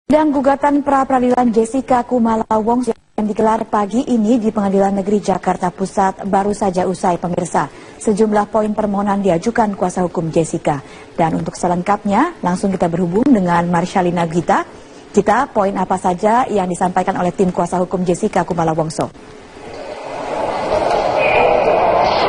Sidang gugatan pra-peradilan Jessica Kumala Wongso yang digelar pagi ini di Pengadilan Negeri Jakarta Pusat baru saja usai, pemirsa. Sejumlah poin permohonan diajukan kuasa hukum Jessica. Dan untuk selengkapnya, langsung kita berhubung dengan Marsyalina Gita. Kita poin apa saja yang disampaikan oleh tim kuasa hukum Jessica Kumala Wongso?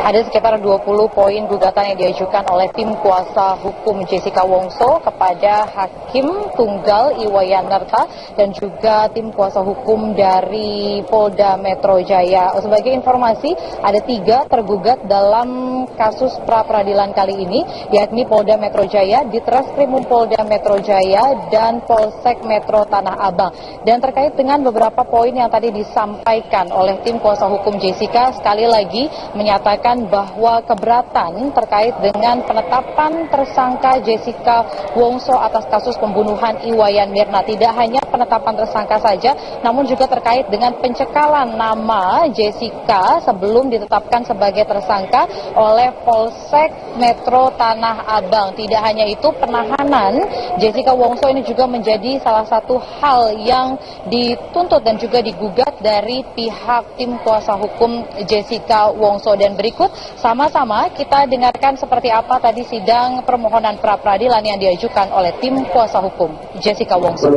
Ada sekitar 20 poin gugatan yang diajukan oleh tim kuasa hukum Jessica Wongso kepada Hakim Tunggal Iwayanarta dan juga tim kuasa hukum dari Polda Metro Jaya. Sebagai informasi, ada 3 tergugat dalam kasus pra-peradilan kali ini, yakni Polda Metro Jaya, Ditreskrimum Polda Metro Jaya, dan Polsek Metro Tanah Abang. Dan terkait dengan beberapa poin yang tadi disampaikan oleh tim kuasa hukum Jessica, sekali lagi menyatakan bahwa keberatan terkait dengan penetapan tersangka Jessica Wongso atas kasus pembunuhan Iwayan Mirna. Tidak hanya penetapan tersangka saja, namun juga terkait dengan pencekalan nama Jessica sebelum ditetapkan sebagai tersangka oleh Polsek Metro Tanah Abang. Tidak hanya itu, penahanan Jessica Wongso ini juga menjadi salah satu hal yang dituntut dan juga digugat dari pihak tim kuasa hukum Jessica Wongso. Dan berikut sama-sama kita dengarkan seperti apa tadi sidang permohonan pra-peradilan yang diajukan oleh tim kuasa hukum Jessica Wongso.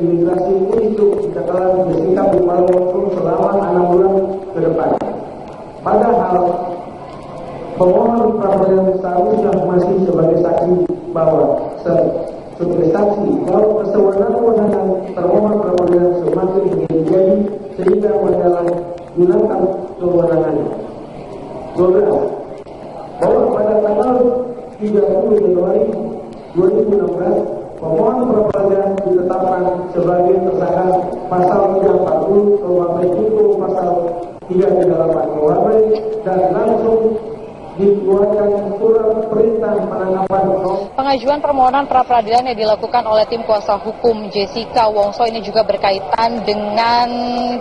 Imigrasi untuk pencekalan Jessica Kumala Wongso selama 6 bulan ke depan. Padahal pemohon pra-peradilan seharusnya masih sebagai saksi bahwa sebagai saksi kalau kewenangan termohon pra-peradilan semakin menjadi sehingga menyalahgunakan kewenangannya. 12. Bahwa pada tanggal 30 Januari 2016 pemohon pra-peradilan ditetapkan sebagai tersangka pasal 340 KUHP pasal 338 KUHP dan langsung dikeluarkan surat perintah penangkapan. Pengajuan permohonan pra-peradilan yang dilakukan oleh tim kuasa hukum Jessica Wongso ini juga berkaitan dengan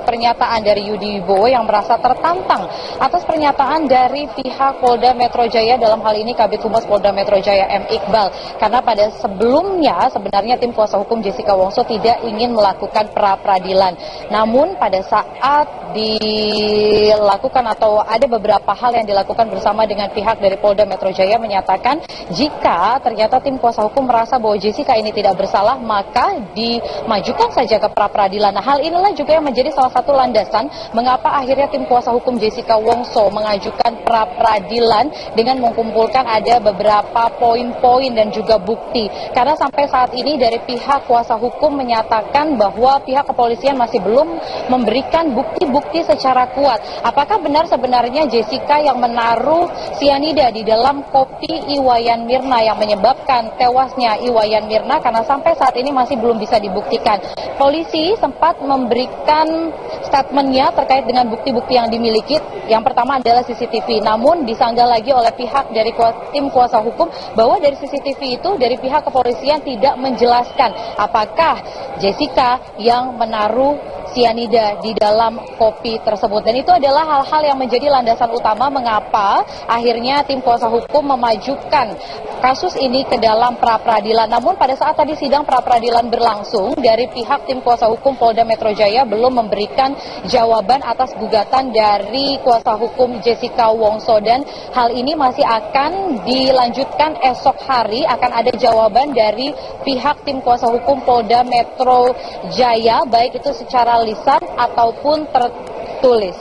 pernyataan dari Yudi Wibowo yang merasa tertantang atas pernyataan dari pihak Polda Metro Jaya, dalam hal ini Kabid Humas Polda Metro Jaya M. Iqbal. Karena pada sebelumnya sebenarnya tim kuasa hukum Jessica Wongso tidak ingin melakukan pra-peradilan. Namun pada saat dilakukan atau ada beberapa hal yang dilakukan bersama dengan pihak dari Polda Metro Jaya menyatakan jika ternyata tim kuasa hukum merasa bahwa Jessica ini tidak bersalah, maka dimajukan saja ke pra-peradilan. Nah, hal inilah juga yang menjadi salah satu landasan mengapa akhirnya tim kuasa hukum Jessica Wongso mengajukan pra-peradilan dengan mengumpulkan ada beberapa poin-poin dan juga bukti. Karena sampai saat ini dari pihak kuasa hukum menyatakan bahwa pihak kepolisian masih belum memberikan bukti-bukti secara kuat. Apakah benar sebenarnya Jessica yang menaruh sianida di dalam kopi Iwayan Mirna yang menyebabkan tewasnya Iwayan Mirna? Karena sampai saat ini masih belum bisa dibuktikan. Polisi sempat memberikan statementnya terkait dengan bukti-bukti yang dimiliki. Yang pertama adalah CCTV. Namun disanggah lagi oleh pihak dari tim kuasa hukum bahwa dari CCTV itu dari pihak kepolisian tidak menjelaskan apakah Jessica yang menaruh sianida di dalam kopi tersebut. Dan itu adalah hal-hal yang menjadi landasan utama mengapa akhirnya tim kuasa hukum memajukan kasus ini ke dalam pra-peradilan. Namun pada saat tadi sidang pra-peradilan berlangsung, dari pihak tim kuasa hukum Polda Metro Jaya belum memberikan jawaban atas gugatan dari kuasa hukum Jessica Wongso. Dan hal ini masih akan dilanjutkan esok hari, akan ada jawaban dari pihak tim kuasa hukum Polda Metro Jaya, baik itu secara lisan ataupun tertulis.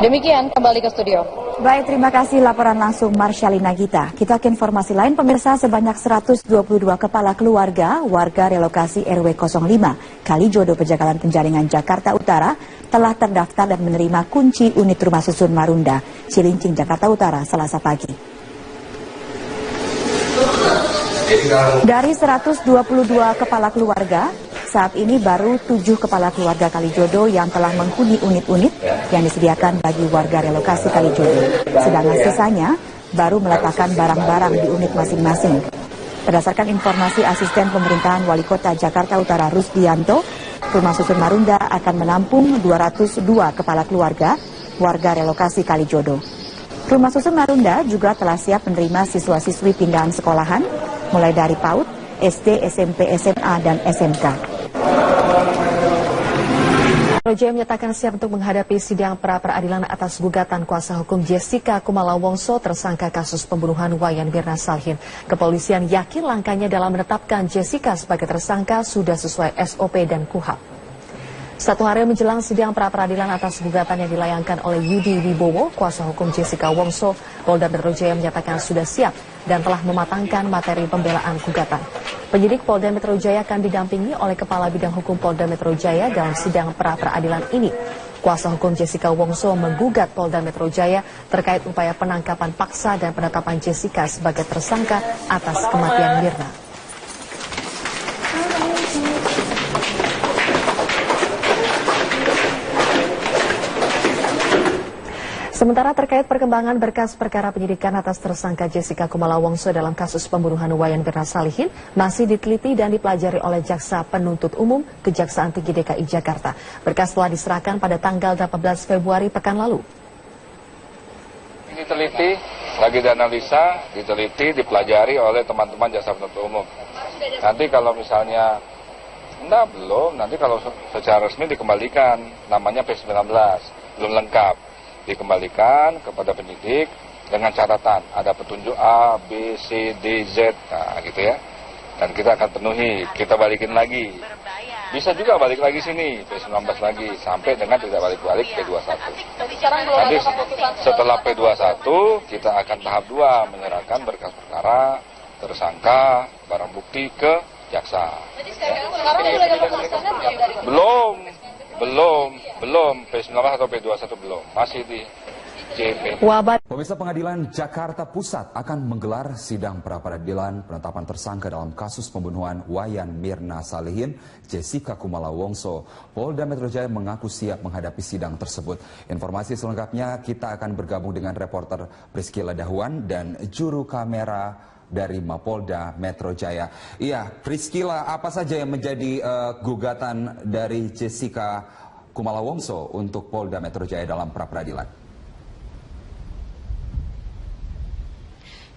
Demikian, kembali ke studio. Baik, terima kasih laporan langsung Marsyalina Gita. Kita ke informasi lain, pemirsa. Sebanyak 122 kepala keluarga warga relokasi RW 05 Kalijodo Pejagalan Penjaringan Jakarta Utara telah terdaftar dan menerima kunci unit rumah susun Marunda, Cilincing, Jakarta Utara, Selasa pagi. Dari 122 kepala keluarga, saat ini baru 7 kepala keluarga Kalijodo yang telah menghuni unit-unit yang disediakan bagi warga relokasi Kalijodo. Sedangkan sisanya baru meletakkan barang-barang di unit masing-masing. Berdasarkan informasi asisten pemerintahan Wali Kota Jakarta Utara Rusdianto, rumah susun Marunda akan menampung 202 kepala keluarga warga relokasi Kalijodo. Rumah susun Marunda juga telah siap menerima siswa-siswi pindahan sekolahan, mulai dari PAUD, SD, SMP, SMA, dan SMK. Metro Jaya menyatakan siap untuk menghadapi sidang pra-peradilan atas gugatan kuasa hukum Jessica Kumala Wongso tersangka kasus pembunuhan Wayan Mirna Salihin. Kepolisian yakin langkahnya dalam menetapkan Jessica sebagai tersangka sudah sesuai SOP dan KUHAP. Satu hari menjelang sidang pra-peradilan atas gugatan yang dilayangkan oleh Yudi Wibowo, kuasa hukum Jessica Wongso, Polda Metro Jaya menyatakan sudah siap dan telah mematangkan materi pembelaan gugatan. Penyidik Polda Metro Jaya akan didampingi oleh Kepala Bidang Hukum Polda Metro Jaya dalam sidang pra-peradilan ini. Kuasa hukum Jessica Wongso menggugat Polda Metro Jaya terkait upaya penangkapan paksa dan penetapan Jessica sebagai tersangka atas kematian Mirna. Sementara terkait perkembangan berkas perkara penyidikan atas tersangka Jessica Kumala Wongso dalam kasus pembunuhan Wayan Mirna Salihin masih diteliti dan dipelajari oleh Jaksa Penuntut Umum Kejaksaan Tinggi DKI Jakarta. Berkas telah diserahkan pada tanggal 18 Februari pekan lalu. Diteliti, lagi dianalisa, diteliti, dipelajari oleh teman-teman Jaksa Penuntut Umum. Nanti kalau misalnya belum, nanti kalau secara resmi dikembalikan, namanya P19, belum lengkap. Dikembalikan kepada penyidik dengan catatan ada petunjuk A, B, C, D, Z, nah gitu ya. Dan kita akan penuhi, kita balikin lagi. Bisa juga balik lagi sini, P19 lagi, sampai dengan tidak balik-balik P21. Nanti setelah P21, kita akan tahap 2, menyerahkan berkas perkara, tersangka, barang bukti ke jaksa. Belum, P19 atau P21 belum, masih di JP. Pemirsa, Pengadilan Jakarta Pusat akan menggelar sidang pra-peradilan penetapan tersangka dalam kasus pembunuhan Wayan Mirna Salihin, Jessica Kumala Wongso. Polda Metro Jaya mengaku siap menghadapi sidang tersebut. Informasi selengkapnya kita akan bergabung dengan reporter Priscila Dahuan dan juru kamera dari Mapolda Metro Jaya. Iya, Priscila, apa saja yang menjadi gugatan dari Jessica Kumala Wongso untuk Polda Metro Jaya dalam pra-peradilan?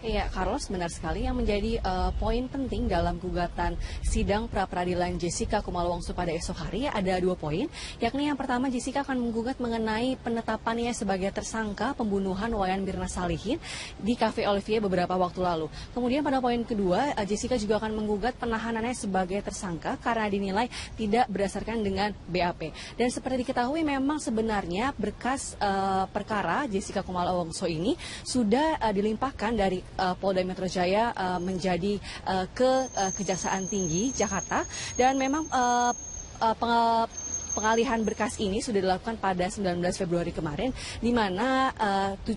Iya, Carlos, benar sekali. Yang menjadi poin penting dalam gugatan sidang pra-peradilan Jessica Kumala Wongso pada esok hari ada 2 poin, yakni yang pertama Jessica akan menggugat mengenai penetapannya sebagai tersangka pembunuhan Wayan Mirna Salihin di Cafe Olivier beberapa waktu lalu. Kemudian pada poin kedua, Jessica juga akan menggugat penahanannya sebagai tersangka karena dinilai tidak berdasarkan dengan BAP. Dan seperti diketahui memang sebenarnya berkas perkara Jessica Kumala Wongso ini sudah dilimpahkan dari Polda Metro Jaya menjadi ke Kejaksaan Tinggi Jakarta, dan memang pengalihan berkas ini sudah dilakukan pada 19 Februari kemarin, di mana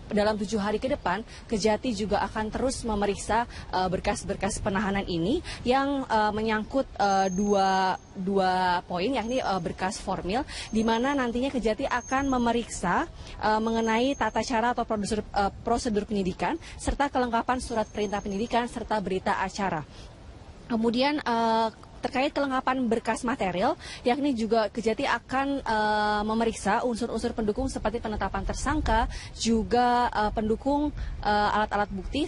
dalam 7 hari ke depan Kejati juga akan terus memeriksa berkas-berkas penahanan ini yang menyangkut dua poin, yakni berkas formil, di mana nantinya Kejati akan memeriksa mengenai tata cara atau prosedur penyidikan serta kelengkapan surat perintah penyidikan serta berita acara. Kemudian terkait kelengkapan berkas material, yakni juga Kejati akan memeriksa unsur-unsur pendukung seperti penetapan tersangka, juga pendukung alat-alat bukti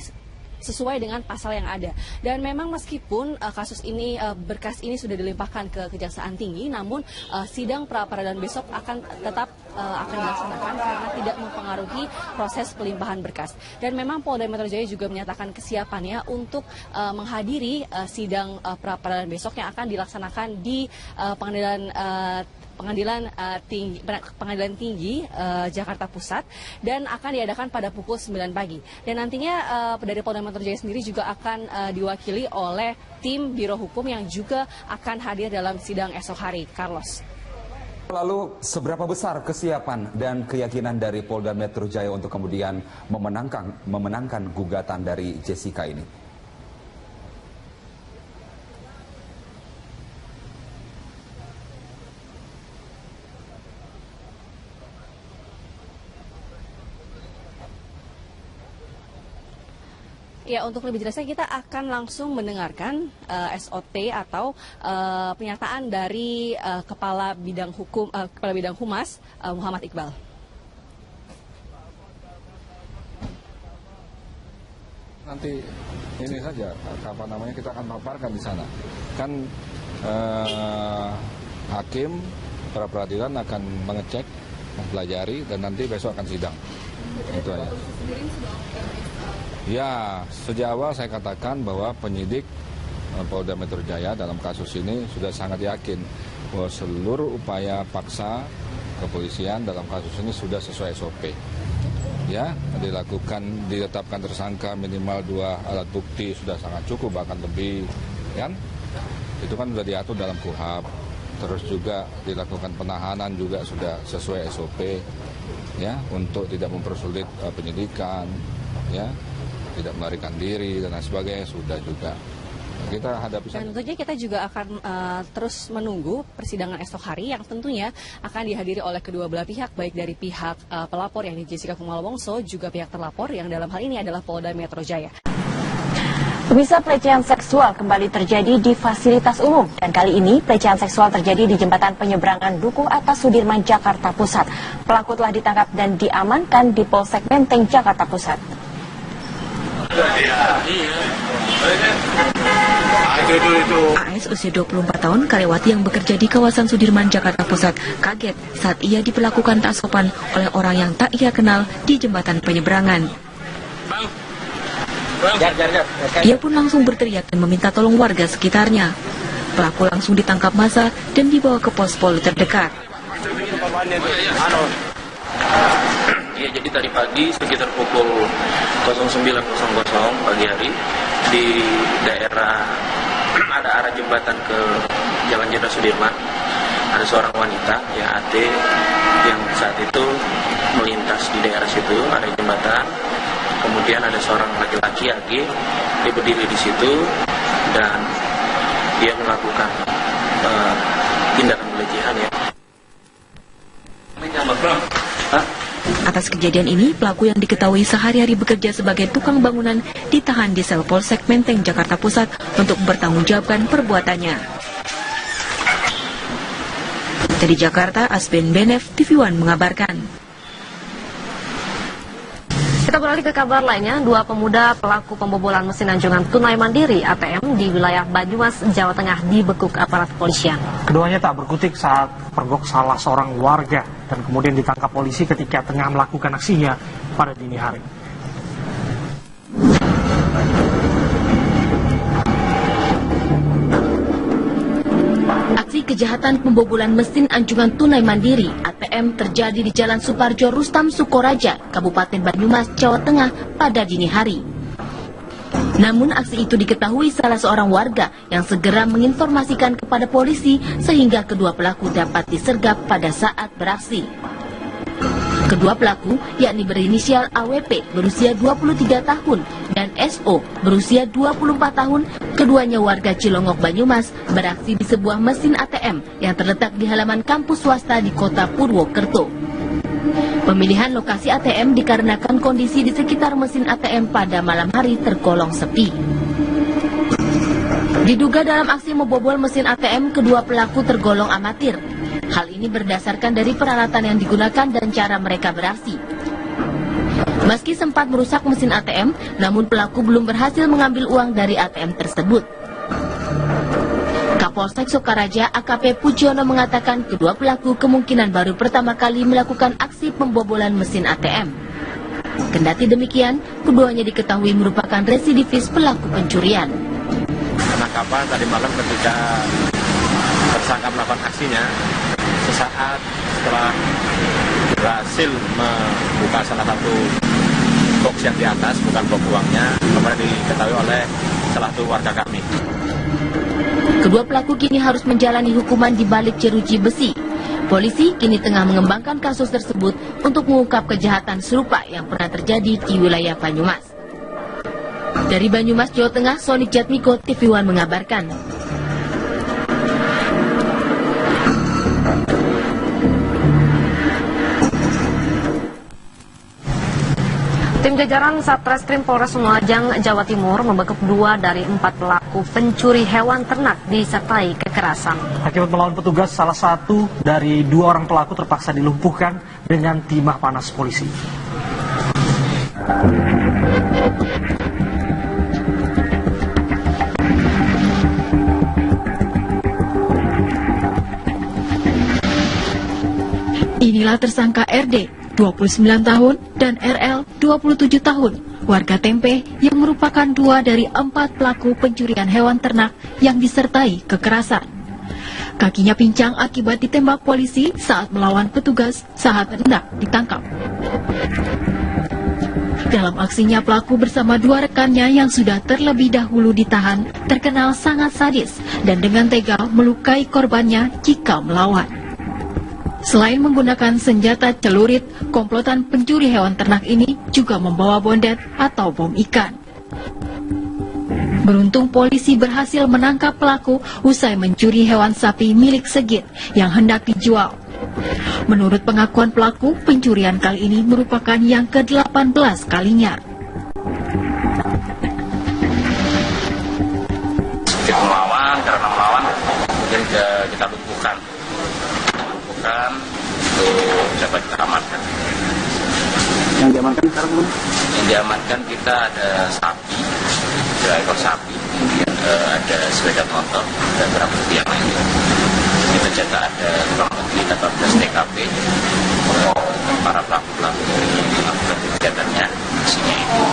sesuai dengan pasal yang ada. Dan memang meskipun kasus ini, berkas ini sudah dilimpahkan ke Kejaksaan Tinggi, namun sidang pra-peradilan besok akan tetap akan dilaksanakan karena tidak mempengaruhi proses pelimpahan berkas. Dan memang Polda Metro Jaya juga menyatakan kesiapannya untuk menghadiri sidang pra-peradilan besok yang akan dilaksanakan di Pengadilan Tinggi Jakarta Pusat, dan akan diadakan pada pukul 9 pagi. Dan nantinya dari Polda Metro Jaya sendiri juga akan diwakili oleh tim Biro Hukum yang juga akan hadir dalam sidang esok hari. Carlos. Lalu seberapa besar kesiapan dan keyakinan dari Polda Metro Jaya untuk kemudian memenangkan gugatan dari Jessica ini? Ya, untuk lebih jelasnya kita akan langsung mendengarkan SOT atau pernyataan dari Kepala Bidang Humas Muhammad Iqbal. Nanti ini saja, apa namanya, kita akan paparkan di sana. Kan hakim pra peradilan akan mengecek, mempelajari, dan nanti besok akan sidang. Itu aja. Ya, sejak awal saya katakan bahwa penyidik Polda Metro Jaya dalam kasus ini sudah sangat yakin bahwa seluruh upaya paksa kepolisian dalam kasus ini sudah sesuai SOP. Ya, ditetapkan tersangka minimal 2 alat bukti sudah sangat cukup, bahkan lebih, kan? Itu kan sudah diatur dalam KUHP. Terus juga dilakukan penahanan juga sudah sesuai SOP, ya, untuk tidak mempersulit penyidikan, ya, tidak melarikan diri dan lain sebagainya sudah juga. Kita hadapi. Dan tentunya kita juga akan terus menunggu persidangan esok hari yang tentunya akan dihadiri oleh kedua belah pihak, baik dari pihak pelapor yang Jessica Kumala Wongso, juga pihak terlapor yang dalam hal ini adalah Polda Metro Jaya. Pemirsa, pelecehan seksual kembali terjadi di fasilitas umum, dan kali ini pelecehan seksual terjadi di jembatan penyeberangan Dukuh Atas Sudirman, Jakarta Pusat. Pelaku telah ditangkap dan diamankan di Polsek Menteng, Jakarta Pusat. AS usia 24 tahun, karyawati yang bekerja di kawasan Sudirman, Jakarta Pusat, kaget saat ia diperlakukan tak sopan oleh orang yang tak ia kenal di jembatan penyeberangan. Ia pun langsung berteriak dan meminta tolong warga sekitarnya. Pelaku langsung ditangkap massa dan dibawa ke pos poli terdekat. Ya, jadi tadi pagi sekitar pukul 09.00 pagi hari di daerah ada arah jembatan ke Jalan Jenderal Sudirman, ada seorang wanita ya AT yang saat itu melintas di daerah situ area jembatan. Kemudian ada seorang laki-laki AG, dia berdiri di situ dan dia melakukan tindakan pelecehan ya. Atas kejadian ini, pelaku yang diketahui sehari-hari bekerja sebagai tukang bangunan ditahan di sel Polsek Menteng, Jakarta Pusat untuk bertanggungjawabkan perbuatannya. Dari Jakarta, Asben Benef, TV One mengabarkan. Kita beralih ke kabar lainnya, 2 pemuda pelaku pembobolan mesin anjungan tunai mandiri ATM di wilayah Banyumas, Jawa Tengah dibekuk aparat kepolisian. Keduanya tak berkutik saat pergok salah seorang warga dan kemudian ditangkap polisi ketika tengah melakukan aksinya pada dini hari. Aksi kejahatan pembobolan mesin anjungan tunai mandiri ATM terjadi di Jalan Suparjo Rustam Sukoraja, Kabupaten Banyumas, Jawa Tengah pada dini hari. Namun aksi itu diketahui salah seorang warga yang segera menginformasikan kepada polisi sehingga kedua pelaku dapat disergap pada saat beraksi. Kedua pelaku, yakni berinisial AWP berusia 23 tahun dan SO berusia 24 tahun, keduanya warga Cilongok, Banyumas, beraksi di sebuah mesin ATM yang terletak di halaman kampus swasta di kota Purwokerto. Pemilihan lokasi ATM dikarenakan kondisi di sekitar mesin ATM pada malam hari tergolong sepi. Diduga dalam aksi membobol mesin ATM, kedua pelaku tergolong amatir. Hal ini berdasarkan dari peralatan yang digunakan dan cara mereka beraksi. Meski sempat merusak mesin ATM, namun pelaku belum berhasil mengambil uang dari ATM tersebut. Kapolsek Sokaraja AKP Pujono mengatakan kedua pelaku kemungkinan baru pertama kali melakukan aksi pembobolan mesin ATM. Kendati demikian, keduanya diketahui merupakan residivis pelaku pencurian. Penangkapan tadi malam ketika tersangka melakukan aksinya, sesaat setelah berhasil membuka salah satu box yang di atas, bukan box uangnya, kemudian diketahui oleh salah satu warga kami. Kedua pelaku kini harus menjalani hukuman di balik jeruji besi. Polisi kini tengah mengembangkan kasus tersebut untuk mengungkap kejahatan serupa yang pernah terjadi di wilayah Banyumas. Dari Banyumas, Jawa Tengah, Sonik Jatmiko, TV One mengabarkan. Tim jajaran Satreskrim Polres Lumajang, Jawa Timur membekuk 2 dari 4 pelaku pencuri hewan ternak disertai kekerasan. Akibat melawan petugas, salah satu dari 2 orang pelaku terpaksa dilumpuhkan dengan timah panas polisi. Inilah tersangka RD, 29 tahun, dan RL, 27 tahun, warga Tempe yang merupakan 2 dari 4 pelaku pencurian hewan ternak yang disertai kekerasan. Kakinya pincang akibat ditembak polisi saat melawan petugas saat hendak ditangkap. Dalam aksinya, pelaku bersama 2 rekannya yang sudah terlebih dahulu ditahan terkenal sangat sadis dan dengan tega melukai korbannya jika melawan. Selain menggunakan senjata celurit, komplotan pencuri hewan ternak ini juga membawa bondet atau bom ikan. Beruntung polisi berhasil menangkap pelaku usai mencuri hewan sapi milik Segit yang hendak dijual. Menurut pengakuan pelaku, pencurian kali ini merupakan yang ke-18 kalinya. Karena melawan, kemudian kita lumpuhkan untuk dapat kita amankan. Yang diamankan sekarang pun? Yang diamankan kita ada sapi, 2 ekor sapi, kemudian ada sepeda motor dan beberapa bukti yang lainnya. Kita cetak ada kurang lebih 18 TKP para pelaku-pelaku yang melakukan kegiatannya, isinya itu.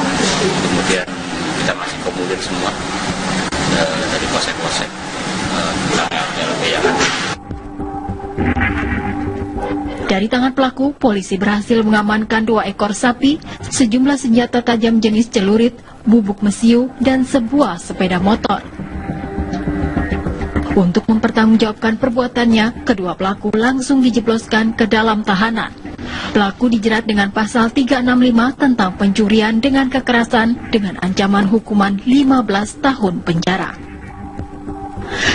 Kemudian kita masih komunikasi semua dari polsek-polsek yang ada. Dari tangan pelaku, polisi berhasil mengamankan 2 ekor sapi, sejumlah senjata tajam jenis celurit, bubuk mesiu, dan sebuah sepeda motor. Untuk mempertanggungjawabkan perbuatannya, kedua pelaku langsung dijebloskan ke dalam tahanan. Pelaku dijerat dengan pasal 365 tentang pencurian dengan kekerasan dengan ancaman hukuman 15 tahun penjara.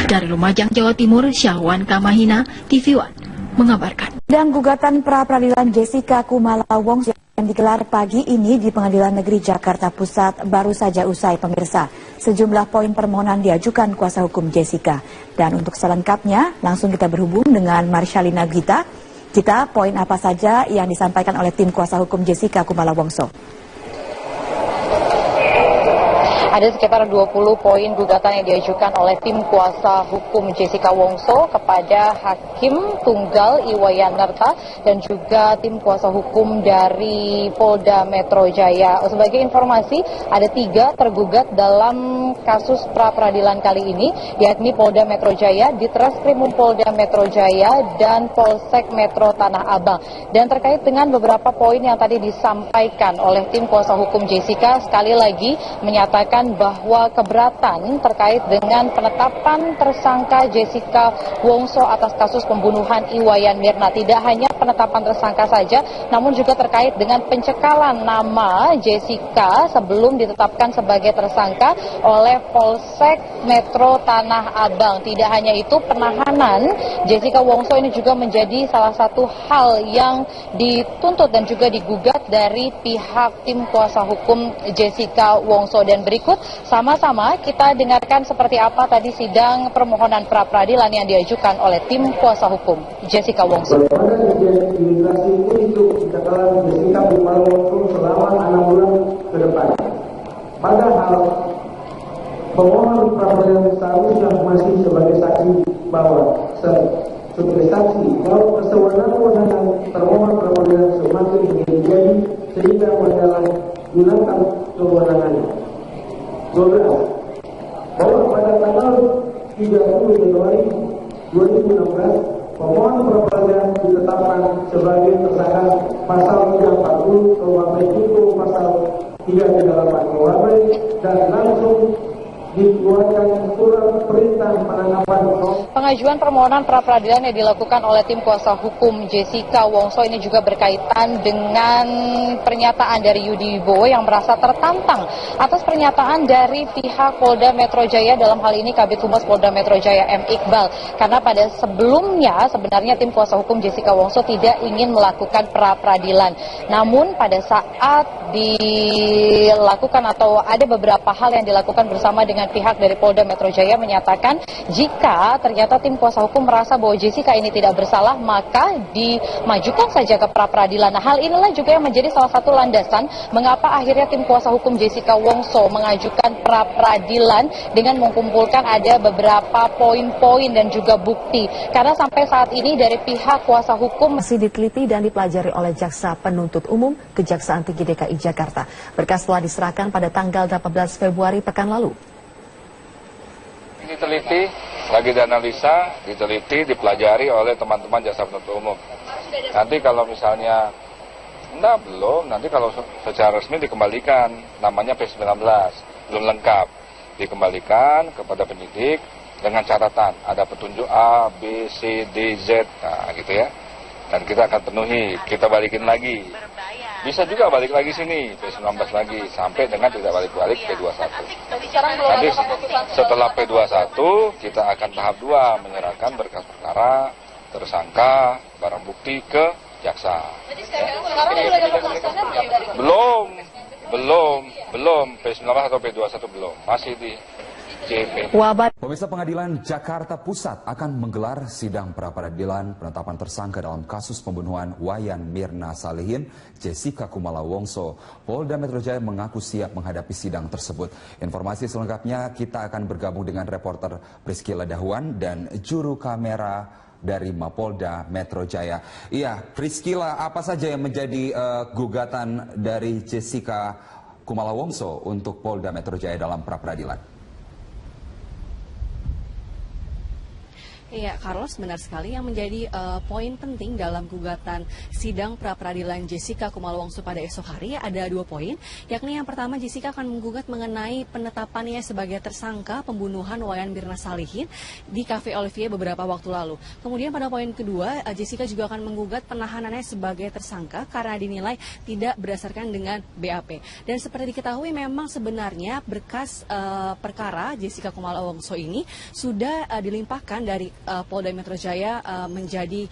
Dari Lumajang, Jawa Timur, Syahwan Kamahina, TV One mengabarkan. Dan gugatan pra-peradilan Jessica Kumala Wongso yang digelar pagi ini di Pengadilan Negeri Jakarta Pusat baru saja usai, pemirsa. Sejumlah poin permohonan diajukan kuasa hukum Jessica. Dan untuk selengkapnya, langsung kita berhubung dengan Marshalina Gita. Kita poin apa saja yang disampaikan oleh tim kuasa hukum Jessica Kumala Wongso? Ada sekitar 20 poin gugatan yang diajukan oleh tim kuasa hukum Jessica Wongso kepada Hakim Tunggal Iwayanarta dan juga tim kuasa hukum dari Polda Metro Jaya. Sebagai informasi, ada 3 tergugat dalam kasus pra-peradilan kali ini, yakni Polda Metro Jaya, Ditreskrimum Polda Metro Jaya, dan Polsek Metro Tanah Abang. Dan terkait dengan beberapa poin yang tadi disampaikan oleh tim kuasa hukum Jessica, sekali lagi menyatakan bahwa keberatan terkait dengan penetapan tersangka Jessica Wongso atas kasus pembunuhan Iwayan Mirna. Tidak hanya penetapan tersangka saja, namun juga terkait dengan pencekalan nama Jessica sebelum ditetapkan sebagai tersangka oleh Polsek Metro Tanah Abang. Tidak hanya itu, penahanan Jessica Wongso ini juga menjadi salah satu hal yang dituntut dan juga digugat dari pihak tim kuasa hukum Jessica Wongso. Dan berikut sama-sama kita dengarkan seperti apa tadi sidang permohonan pra-peradilan yang diajukan oleh tim kuasa hukum Jessica Wongso. Imigrasi ini untuk pencekalan Jessica Kumala Wongso selama 6 bulan ke depan. Padahal pemohon pra-peradilan seharusnya masih sebagai saksi bahwa sebagai saksi bahwa kesewenang-wenangan termohon pra-peradilan semakin menjadi sehingga menyalahgunakan kewenangannya. 12. Bahwa pada tanggal 30 Januari 2016 pemohon pra-peradilan ditetapkan sebagai tersangka pasal 340 KUHP itu pasal 338 KUHP dan langsung dikeluarkan surat perintah penangkapan. Pengajuan permohonan pra-peradilan yang dilakukan oleh tim kuasa hukum Jessica Wongso ini juga berkaitan dengan pernyataan dari Yudi Wibowo yang merasa tertantang atas pernyataan dari pihak Polda Metro Jaya, dalam hal ini Kabid Humas Polda Metro Jaya M. Iqbal. Karena pada sebelumnya sebenarnya tim kuasa hukum Jessica Wongso tidak ingin melakukan pra-peradilan. Namun pada saat dilakukan atau ada beberapa hal yang dilakukan bersama dengan pihak dari Polda Metro Jaya menyatakan jika jika ternyata tim kuasa hukum merasa bahwa Jessica ini tidak bersalah, maka dimajukan saja ke pra-peradilan. Nah, hal inilah juga yang menjadi salah satu landasan mengapa akhirnya tim kuasa hukum Jessica Wongso mengajukan pra-peradilan dengan mengumpulkan ada beberapa poin-poin dan juga bukti. Karena sampai saat ini dari pihak kuasa hukum masih diteliti dan dipelajari oleh Jaksa Penuntut Umum Kejaksaan Tinggi DKI Jakarta. Berkas telah diserahkan pada tanggal 18 Februari pekan lalu. Diteliti, lagi dianalisa, diteliti, dipelajari oleh teman-teman Jaksa Penuntut Umum. Nanti kalau misalnya belum, nanti kalau secara resmi dikembalikan, namanya P19, belum lengkap, dikembalikan kepada penyidik dengan catatan ada petunjuk A, B, C, D, Z, nah gitu ya. Dan kita akan penuhi, kita balikin lagi. Bisa juga balik lagi sini, P19 lagi, sampai dengan tidak balik-balik P21. Nanti setelah P21, kita akan tahap 2, menyerahkan berkas perkara, tersangka, barang bukti ke jaksa. Belum, P19 atau P21 belum, masih di JP. Pemirsa, Pengadilan Jakarta Pusat akan menggelar sidang pra-peradilan penetapan tersangka dalam kasus pembunuhan Wayan Mirna Salihin, Jessica Kumala Wongso. Polda Metro Jaya mengaku siap menghadapi sidang tersebut. Informasi selengkapnya kita akan bergabung dengan reporter Priscila Dahuan dan juru kamera dari Mapolda Metro Jaya. Iya, Priscila, apa saja yang menjadi gugatan dari Jessica Kumala Wongso untuk Polda Metro Jaya dalam pra-peradilan? Iya, Carlos, benar sekali. Yang menjadi poin penting dalam gugatan sidang pra-peradilan Jessica Kumala Wongso pada esok hari ada 2 poin, yakni yang pertama Jessica akan menggugat mengenai penetapannya sebagai tersangka pembunuhan Wayan Mirna Salihin di Cafe Olivier beberapa waktu lalu. Kemudian pada poin kedua, Jessica juga akan menggugat penahanannya sebagai tersangka karena dinilai tidak berdasarkan dengan BAP. Dan seperti diketahui memang sebenarnya berkas perkara Jessica Kumala Wongso ini sudah dilimpahkan dari Polda Metro Jaya menjadi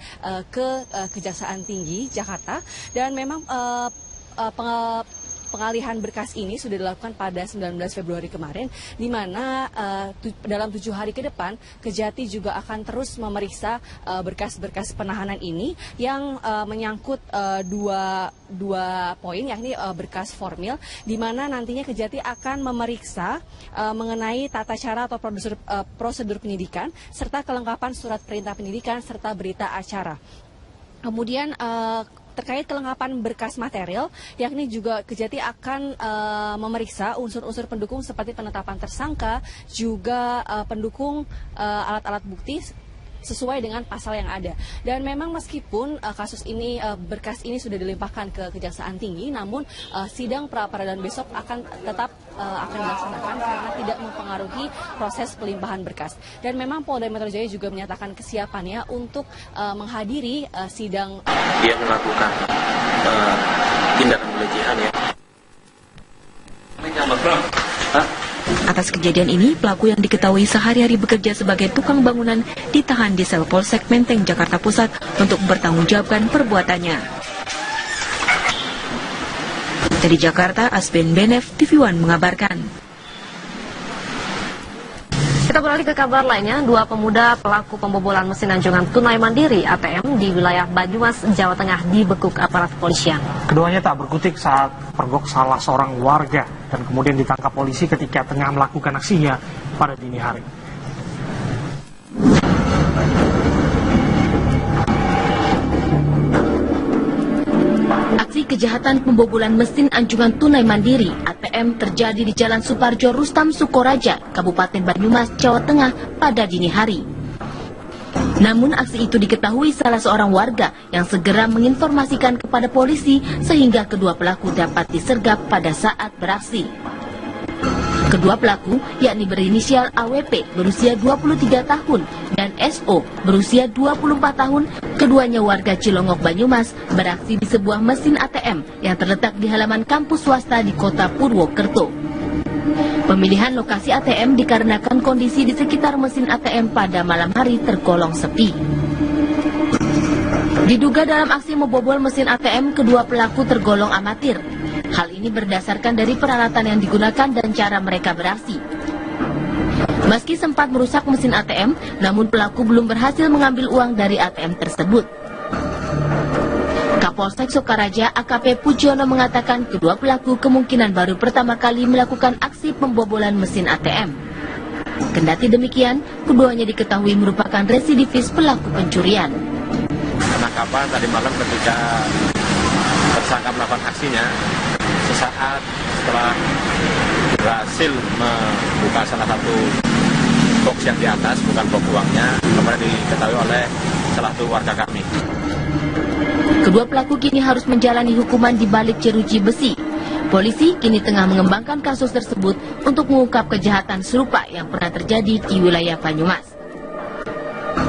ke Kejaksaan Tinggi Jakarta, dan memang pengalihan berkas ini sudah dilakukan pada 19 Februari kemarin, di mana dalam 7 hari ke depan Kejati juga akan terus memeriksa berkas-berkas penahanan ini yang menyangkut dua poin, yakni berkas formil, di mana nantinya Kejati akan memeriksa mengenai tata cara atau prosedur penyidikan serta kelengkapan surat perintah penyidikan serta berita acara. Kemudian terkait kelengkapan berkas material, yakni juga Kejati akan memeriksa unsur-unsur pendukung seperti penetapan tersangka, juga pendukung alat-alat bukti sesuai dengan pasal yang ada. Dan memang meskipun kasus ini, berkas ini sudah dilimpahkan ke Kejaksaan Tinggi, namun sidang pra-peradilan besok akan tetap akan dilaksanakan karena tidak mempengaruhi proses pelimpahan berkas. Dan memang Polda Metro Jaya juga menyatakan kesiapannya untuk menghadiri sidang. Dia melakukan tindakan pelecehan ya. Atas kejadian ini, pelaku yang diketahui sehari-hari bekerja sebagai tukang bangunan ditahan di sel Polsek Menteng, Jakarta Pusat untuk bertanggungjawabkan perbuatannya. Dari Jakarta, Asben Benef, TV One mengabarkan. Kita beralih ke kabar lainnya, 2 pemuda pelaku pembobolan mesin anjungan tunai mandiri ATM di wilayah Banyumas, Jawa Tengah dibekuk aparat kepolisian. Keduanya tak berkutik saat pergok salah seorang warga dan kemudian ditangkap polisi ketika tengah melakukan aksinya pada dini hari. Aksi kejahatan pembobolan mesin anjungan tunai mandiri ATM terjadi di Jalan Suparjo Rustam Sukoraja, Kabupaten Banyumas, Jawa Tengah pada dini hari. Namun aksi itu diketahui salah seorang warga yang segera menginformasikan kepada polisi sehingga kedua pelaku dapat disergap pada saat beraksi. Kedua pelaku, yakni berinisial AWP berusia 23 tahun dan SO berusia 24 tahun, keduanya warga Cilongok, Banyumas, beraksi di sebuah mesin ATM yang terletak di halaman kampus swasta di kota Purwokerto. Pemilihan lokasi ATM dikarenakan kondisi di sekitar mesin ATM pada malam hari tergolong sepi. Diduga dalam aksi membobol mesin ATM, kedua pelaku tergolong amatir. Hal ini berdasarkan dari peralatan yang digunakan dan cara mereka beraksi. Meski sempat merusak mesin ATM, namun pelaku belum berhasil mengambil uang dari ATM tersebut. Kapolsek Sukaraja AKP Pujono mengatakan kedua pelaku kemungkinan baru pertama kali melakukan aksi pembobolan mesin ATM. Kendati demikian, keduanya diketahui merupakan residivis pelaku pencurian. Penangkapan tadi malam ketika tersangka melakukan aksinya, sesaat setelah berhasil membuka salah satu box yang di atas, bukan box uangnya, kemudian diketahui oleh salah satu warga kami. Kedua pelaku kini harus menjalani hukuman di balik jeruji besi. Polisi kini tengah mengembangkan kasus tersebut untuk mengungkap kejahatan serupa yang pernah terjadi di wilayah Banyumas.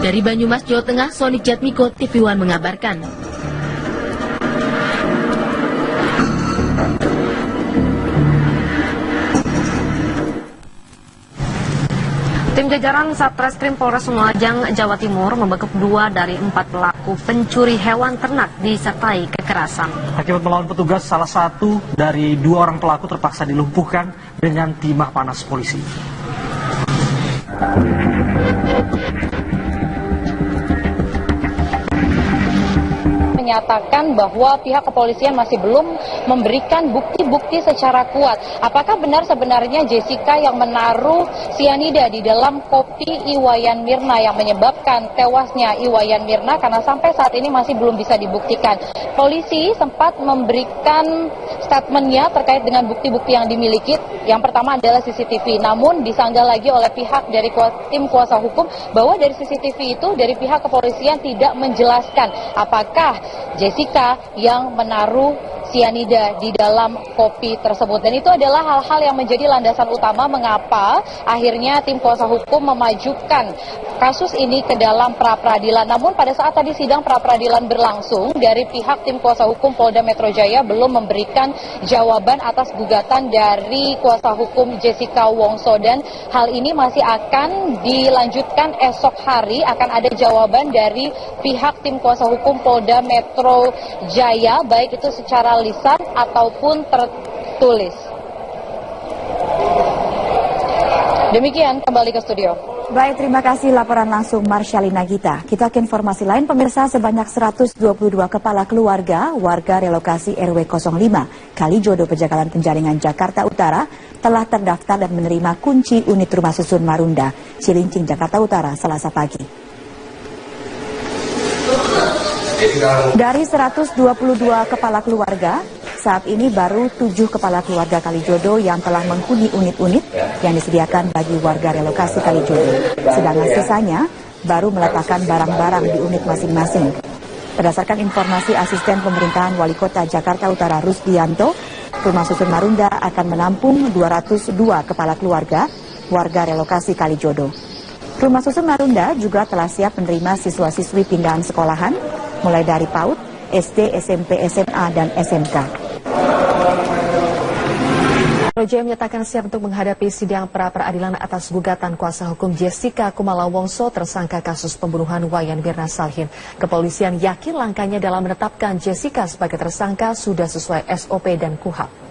Dari Banyumas, Jawa Tengah, Sonik Jatmiko, TV One mengabarkan. Tim jajaran Satreskrim Polres Lumajang, Jawa Timur membekuk 2 dari 4 pelaku pencuri hewan ternak disertai kekerasan. Akibat melawan petugas, salah satu dari 2 orang pelaku terpaksa dilumpuhkan dengan timah panas polisi. Menyatakan bahwa pihak kepolisian masih belum memberikan bukti-bukti secara kuat. Apakah benar sebenarnya Jessica yang menaruh sianida di dalam kopi Iwayan Mirna yang menyebabkan tewasnya Iwayan Mirna, karena sampai saat ini masih belum bisa dibuktikan. Polisi sempat memberikan statementnya terkait dengan bukti-bukti yang dimiliki. Yang pertama adalah CCTV, namun disanggah lagi oleh pihak dari tim kuasa hukum bahwa dari CCTV itu dari pihak kepolisian tidak menjelaskan apakah Jessica yang menaruh sianida di dalam kopi tersebut. Dan itu adalah hal-hal yang menjadi landasan utama mengapa akhirnya tim kuasa hukum memajukan kasus ini ke dalam pra-peradilan. Namun pada saat tadi sidang pra-peradilan berlangsung, dari pihak tim kuasa hukum Polda Metro Jaya belum memberikan jawaban atas gugatan dari kuasa hukum Jessica Wongso, dan hal ini masih akan dilanjutkan esok hari. Akan ada jawaban dari pihak tim kuasa hukum Polda Metro Jaya, baik itu secara lisan ataupun tertulis. Demikian, kembali ke studio. Baik, terima kasih laporan langsung Marsyalina Gita. Kita ke informasi lain, pemirsa. Sebanyak 122 kepala keluarga warga relokasi RW 05 Kalijodo Pejagalan Penjaringan Jakarta Utara telah terdaftar dan menerima kunci unit rumah susun Marunda, Cilincing, Jakarta Utara, Selasa pagi. Dari 122 kepala keluarga, saat ini baru 7 kepala keluarga Kalijodo yang telah menghuni unit-unit yang disediakan bagi warga relokasi Kalijodo. Sedangkan sisanya baru meletakkan barang-barang di unit masing-masing. Berdasarkan informasi asisten pemerintahan Wali Kota Jakarta Utara Rusdianto, rumah susun Marunda akan menampung 202 kepala keluarga warga relokasi Kalijodo. Rumah susun Marunda juga telah siap menerima siswa-siswi pindahan sekolahan, mulai dari PAUD, SD, SMP, SMA, dan SMK. Metro Jaya menyatakan siap untuk menghadapi sidang pra-peradilan atas gugatan kuasa hukum Jessica Kumala Wongso tersangka kasus pembunuhan Wayan Mirna Salihin. Kepolisian yakin langkahnya dalam menetapkan Jessica sebagai tersangka sudah sesuai SOP dan KUHP.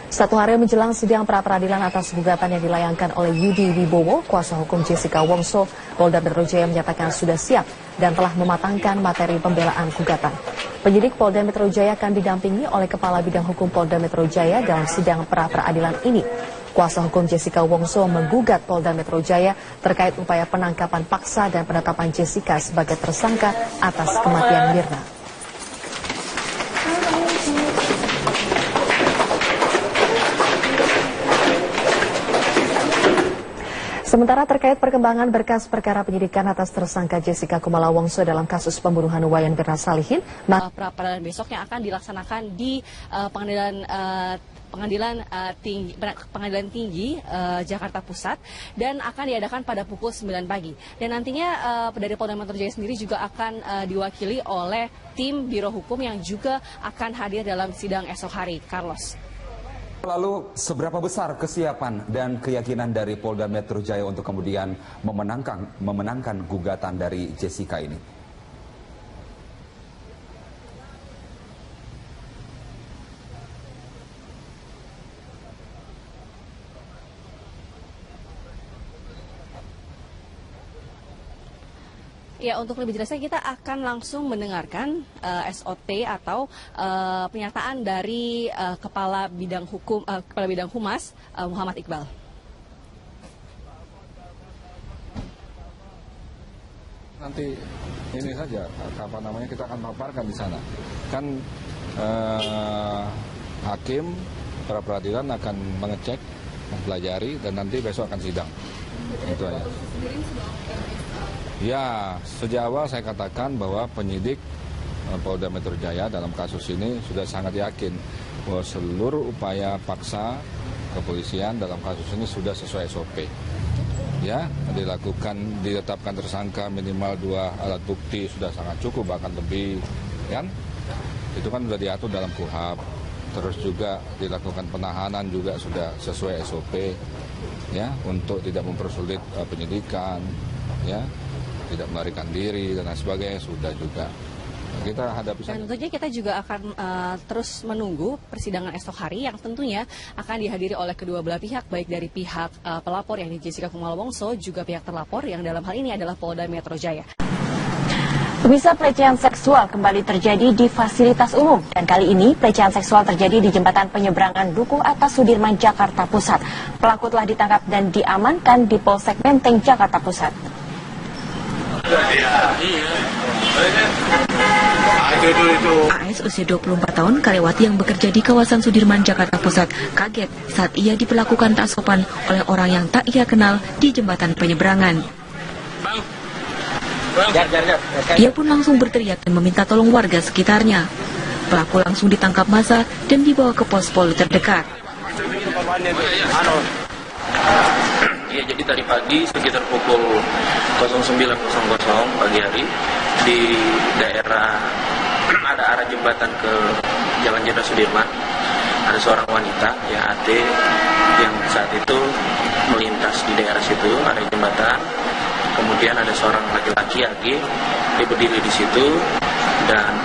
1 hari menjelang sidang pra-peradilan atas gugatan yang dilayangkan oleh Yudi Wibowo, kuasa hukum Jessica Wongso, Polda Metro Jaya menyatakan sudah siap dan telah mematangkan materi pembelaan gugatan. Penyidik Polda Metro Jaya akan didampingi oleh Kepala Bidang Hukum Polda Metro Jaya dalam sidang pra-peradilan ini. Kuasa hukum Jessica Wongso menggugat Polda Metro Jaya terkait upaya penangkapan paksa dan penetapan Jessica sebagai tersangka atas kematian Mirna. Sementara terkait perkembangan berkas perkara penyidikan atas tersangka Jessica Kumala Wongso dalam kasus pembunuhan Wayan Mirna Salihin, pra-peradilan besok yang akan dilaksanakan di Pengadilan Tinggi Jakarta Pusat dan akan diadakan pada pukul 9 pagi. Dan nantinya dari Polda Metro Jaya sendiri juga akan diwakili oleh tim Biro Hukum yang juga akan hadir dalam sidang esok hari. Carlos. Lalu seberapa besar kesiapan dan keyakinan dari Polda Metro Jaya untuk kemudian memenangkan gugatan dari Jessica ini? Ya, untuk lebih jelasnya kita akan langsung mendengarkan SOT atau pernyataan dari Kepala Bidang Humas Muhammad Iqbal. Nanti ini saja, kita akan paparkan di sana. Kan hakim pra peradilan akan mengecek, mempelajari, dan nanti besok akan sidang. Itu aja. Ya, sejak awal saya katakan bahwa penyidik Polda Metro Jaya dalam kasus ini sudah sangat yakin bahwa seluruh upaya paksa kepolisian dalam kasus ini sudah sesuai SOP. Ya, ditetapkan tersangka minimal 2 alat bukti sudah sangat cukup, bahkan lebih, kan? Itu kan sudah diatur dalam KUHP. Terus juga dilakukan penahanan juga sudah sesuai SOP, ya, untuk tidak mempersulit penyidikan, ya, tidak melarikan diri dan lain sebagainya sudah juga. Kita hadapi. Dan tentunya kita juga akan terus menunggu persidangan esok hari yang tentunya akan dihadiri oleh kedua belah pihak, baik dari pihak pelapor yang Jessica Kumala Wongso juga pihak terlapor yang dalam hal ini adalah Polda Metro Jaya. Pemirsa, pelecehan seksual kembali terjadi di fasilitas umum dan kali ini pelecehan seksual terjadi di jembatan penyeberangan Duku Atas Sudirman, Jakarta Pusat. Pelaku telah ditangkap dan diamankan di Polsek Menteng, Jakarta Pusat. AS usia 24 tahun, karyawati yang bekerja di kawasan Sudirman, Jakarta Pusat, kaget saat ia diperlakukan tak sopan oleh orang yang tak ia kenal di jembatan penyeberangan. Ia pun langsung berteriak dan meminta tolong warga sekitarnya. Pelaku langsung ditangkap massa dan dibawa ke pos poli terdekat. Ya, jadi tadi pagi sekitar pukul 09.00 pagi hari di daerah ada arah jembatan ke Jalan Jenderal Sudirman, ada seorang wanita ya AT yang saat itu melintas di daerah situ area jembatan. Kemudian ada seorang laki-laki AG, dia berdiri di situ dan